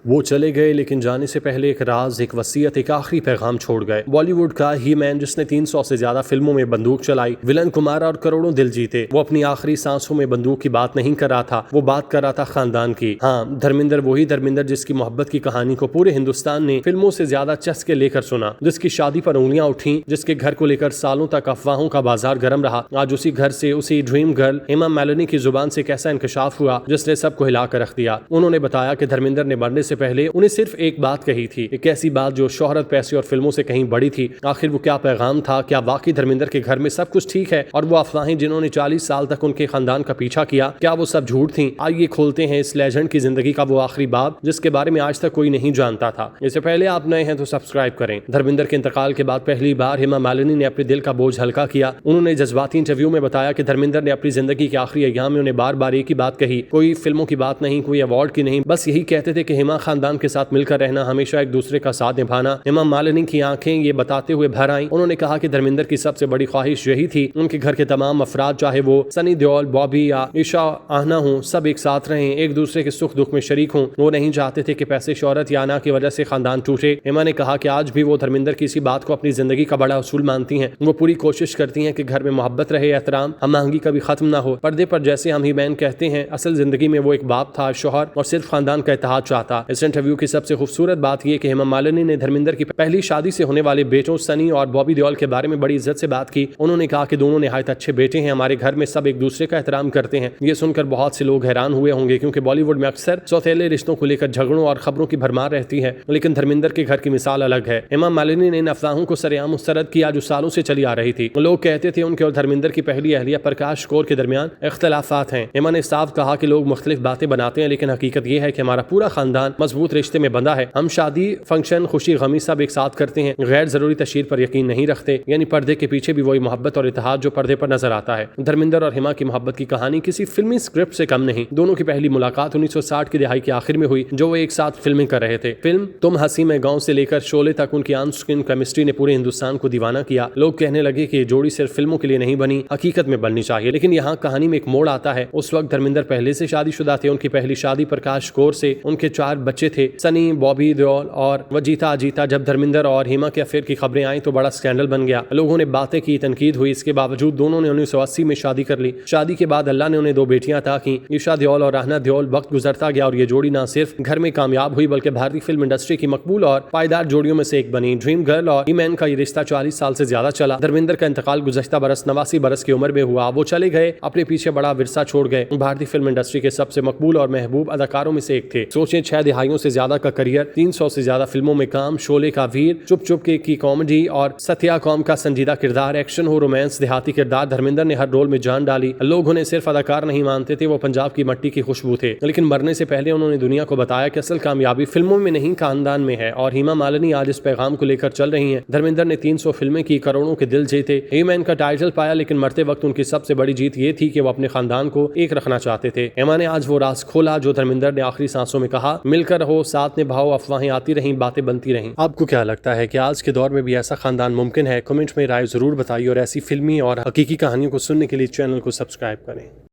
वो चले गए लेकिन जाने से पहले एक राज, एक वसीयत, एक आखिरी पैगाम छोड़ गए। बॉलीवुड का ही मैन जिसने 300 से ज्यादा फिल्मों में बंदूक चलाई, विलन को मारा और करोड़ों दिल जीते, वो अपनी आखिरी सांसों में बंदूक की बात नहीं कर रहा था, वो बात कर रहा था खानदान की। हाँ, धर्मेंद्र, वही धर्मेंद्र जिसकी मोहब्बत की कहानी को पूरे हिंदुस्तान ने फिल्मों से ज्यादा चस्के लेकर सुना, जिसकी शादी पर उंगलियां उठी, जिसके घर को लेकर सालों तक अफवाहों का बाजार गर्म रहा। आज उसी घर से, उसी ड्रीम गर्ल हेमा मालिनी की जुबान से कैसा इंकशाफ हुआ जिसने सबको हिला कर रख दिया। उन्होंने बताया कि धर्मेंद्र ने मरने से पहले उन्हें सिर्फ एक बात कही थी, एक ऐसी बात जो शोहरत, पैसे और फिल्मों से कहीं बड़ी थी। आखिर वो क्या पैगाम था? क्या वाकई धर्मेंद्र के घर में सब कुछ ठीक है और वो अफवाहें जिन्होंने 40 साल तक उनके खानदान का पीछा किया, क्या वो सब झूठ थी? आइए खोलते हैं इस लेजेंड की जिंदगी का वो आखिरी बाब जिसके बारे में आज तक कोई नहीं जानता था। इससे पहले आप नए हैं तो सब्सक्राइब करें। धर्मेंद्र के इंतकाल के बाद पहली बार हेमा मालिनी ने अपने दिल का बोझ हल्का किया। उन्होंने जज्बाती इंटरव्यू में बताया कि धर्मेंद्र ने अपनी जिंदगी के आखिरी अय्याम में उन्हें बार बार एक ही बात कही, कोई फिल्मों की बात नहीं, कोई अवार्ड की नहीं, बस यही कहते थे कि हेमा खानदान के साथ मिलकर रहना, हमेशा एक दूसरे का साथ निभाना। हेमा मालिनी की आंखें ये बताते हुए भर आईं। उन्होंने कहा कि धर्मेंद्र की सबसे बड़ी ख्वाहिश यही थी उनके घर के तमाम अफराद, चाहे वो सनी देओल, बॉबी या ईशा आहना हो, सब एक साथ रहें, एक दूसरे के सुख दुख में शरीक हों। वो नहीं चाहते थे कि पैसे, शोहरत या आना की वजह से खानदान टूटे। हेमा ने कहा कि आज भी वो धर्मेंद्र की इसी बात को अपनी जिंदगी का बड़ा उसूल मानती हैं। वो पूरी कोशिश करती हैं कि घर में मोहब्बत रहे, एहतराम, हमआहंगी कभी खत्म ना हो। पर्दे पर जैसे हम ही मैन कहते हैं, असल जिंदगी में वो एक बाप था, शोहर और सिर्फ खानदान का इत्तेहाद चाहता। इस इंटरव्यू की सबसे खूबसूरत बात यह कि हेमा मालिनी ने धर्मेंद्र की पहली शादी से होने वाले बेटों सनी और बॉबी देओल के बारे में बड़ी इज्जत से बात की। उन्होंने कहा कि दोनों निहायत अच्छे बेटे हैं, हमारे घर में सब एक दूसरे का एहतराम करते हैं। ये सुनकर बहुत से लोग हैरान हुए होंगे क्योंकि बॉलीवुड में अक्सर सौतेले रिश्तों को लेकर झगड़ों और खबरों की भरमार रहती है, लेकिन धर्मेंद्र के घर की मिसाल अलग है। हेमा मालिनी ने इन अफवाहों को सरेआम मुस्तरद किया जो सालों से चली आ रही थी। लोग कहते थे उनके और धर्मेंद्र की पहली अहलिया प्रकाश कौर के दरमियान इख्तलाफात हैं। हेमा ने साफ कहा कि लोग मुख्तलिफ बातें बनाते हैं, लेकिन हकीकत यह है कि हमारा पूरा खानदान मजबूत रिश्ते में बंधा है। हम शादी, फंक्शन, खुशी गमी सब एक साथ करते हैं, गैर जरूरी तशहीर पर यकीन नहीं रखते। यानी पर्दे के पीछे भी वही मोहब्बत और इत्तेहाद जो पर्दे पर नजर आता है। धर्मेंद्र और हेमा की मोहब्बत की कहानी किसी फिल्मी स्क्रिप्ट से कम नहीं। दोनों की पहली मुलाकात 1960 की दहाई के आखिर में हुई, जो वो एक साथ फिल्मिंग कर रहे थे। फिल्म तुम हंसी में गाँव से लेकर शोले तक उनकी ऑन स्क्रीन केमिस्ट्री ने पूरे हिंदुस्तान को दीवाना किया। लोग कहने लगे कि ये जोड़ी सिर्फ फिल्मों के लिए नहीं बनी, हकीकत में बननी चाहिए। लेकिन यहाँ कहानी में एक मोड़ आता है। उस वक्त धर्मेंद्र पहले से शादीशुदा थे। उनकी पहली शादी प्रकाश कौर से, उनके 4 बच्चे थे, सनी, बॉबी देओल और वजीता अजीता। जब धर्मेंद्र और हेमा के अफेयर की खबरें आई तो बड़ा स्कैंडल बन गया। लोगों ने बातें की, तनकीद हुई। इसके बावजूद दोनों ने 1980 में शादी कर ली। शादी के बाद अल्लाह ने उन्हें 2 बेटियां अता की, ईशा देओल और आहना देओल। वक्त गुजरता गया और ये जोड़ी न सिर्फ घर में कामयाब हुई बल्कि भारतीय फिल्म इंडस्ट्री की मकबूल और पायदार जोड़ियों में से एक बनी। ड्रीम गर्ल और ईमैन का ये रिश्ता 40 साल से ज्यादा चला। धर्मेंद्र का इंतकाल गुज़श्ता बरस 89 बरस की उम्र में हुआ। वो चले गए, अपने पीछे बड़ा विरसा छोड़ गए। भारतीय फिल्म इंडस्ट्री के सबसे मकबूल और महबूब अदाकारों में से एक थे। सोचें, 6 दिहाइयों से ज्यादा का करियर, 300 से ज्यादा फिल्मों में काम, शोले का वीर, चुप चुप के की कॉमेडी और सत्या कॉम का संजीदा किरदार, एक्शन हो, रोमांस, देहाती किरदार, धर्मेंद्र ने हर रोल में जान डाली। लोग उन्हें सिर्फ अदाकार नहीं मानते थे, वो पंजाब की मट्टी की खुशबू थे। लेकिन मरने से पहले उन्होंने दुनिया को बताया कि असल कामयाबी फिल्मों में नहीं, खानदान में है। और हेमा मालिनी आज इस पैगाम को लेकर चल रही हैं। धर्मेंद्र ने 300 फिल्में की, करोड़ों के दिल जीते, हीमैन का टाइटल पाया, लेकिन मरते वक्त उनकी सबसे बड़ी जीत ये थी कि वो अपने खानदान को एक रखना चाहते थे। हेमा ने आज वो राज खोला जो धर्मेंद्र ने आखिरी सांसों में कहा, मिलकर रहो, साथ निभाओ, अफवाहें आती रहीं, बातें बनती रहीं। आपको क्या लगता है कि आज के दौर में भी ऐसा खानदान मुमकिन है? कमेंट में राय जरूर बताइए और ऐसी फिल्मी और हकीकी कहानियों को सुनने के लिए चैनल को सब्सक्राइब करें।